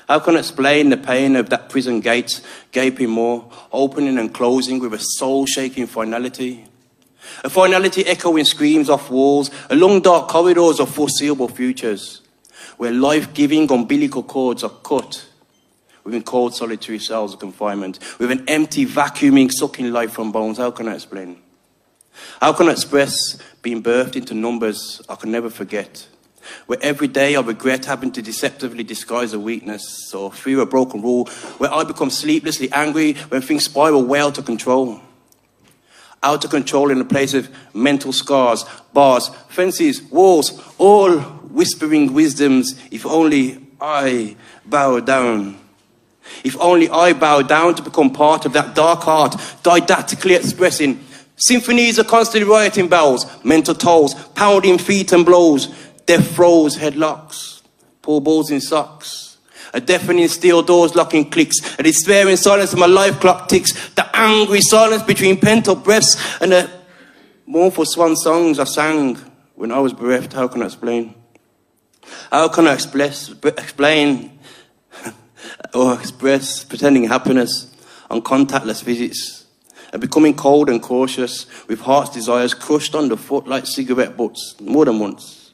How can I explain the pain of that prison gate, gaping more, opening and closing with a soul-shaking finality? A finality echoing screams off walls, along dark corridors of foreseeable futures, where life-giving umbilical cords are cut within cold solitary cells of confinement, with an empty vacuuming sucking life from bones. How can I explain? How can I express being birthed into numbers I can never forget, where every day I regret having to deceptively disguise a weakness, or fear a broken rule, where I become sleeplessly angry when things spiral way out of control. Out of control in a place of mental scars, bars, fences, walls, all whispering wisdoms, if only I bow down. If only I bow down to become part of that dark heart, didactically expressing symphonies of constantly rioting bells, mental tolls, pounding feet and blows, death throws, headlocks, poor balls in socks, a deafening steel doors locking clicks, a despairing silence of my life clock ticks, the angry silence between pent-up breaths and the mournful swan songs I sang when I was bereft. How can I explain? How can I explain or express pretending happiness on contactless visits and becoming cold and cautious with heart's desires crushed underfoot like cigarette butts more than once?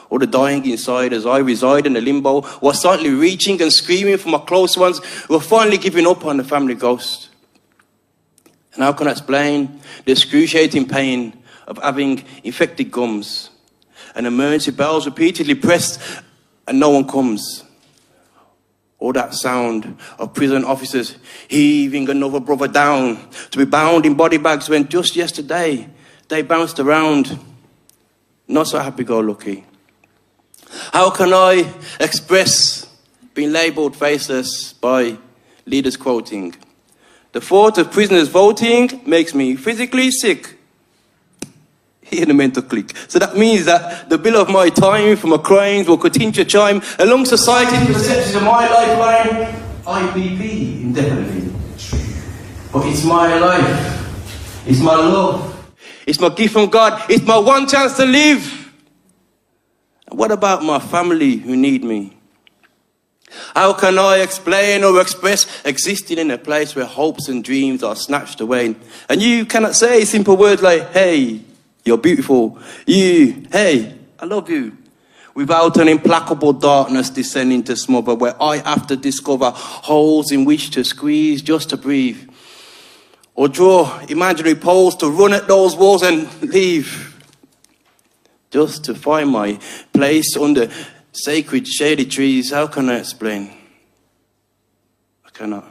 Or the dying inside as I reside in a limbo, while silently reaching and screaming for my close ones who are finally giving up on the family ghost? And how can I explain the excruciating pain of having infected gums and emergency bells repeatedly pressed and no one comes? Or that sound of prison officers heaving another brother down to be bound in body bags when just yesterday they bounced around, not so happy-go-lucky. How can I express being labelled faceless by leaders quoting, "The thought of prisoners voting makes me physically sick"? Here the mental click. So that means that the bill of my time for my crimes will continue to chime along society's perceptions of my lifeline, IPP, indefinitely. But it's my life. It's my love. It's my gift from God. It's my one chance to live. And what about my family who need me? How can I explain or express existing in a place where hopes and dreams are snatched away? And you cannot say simple words like, "Hey, you're beautiful. Hey, I love you." Without an implacable darkness descending to smother, where I have to discover holes in which to squeeze just to breathe. Or draw imaginary poles to run at those walls and leave. Just to find my place under sacred shady trees. How can I explain? I cannot.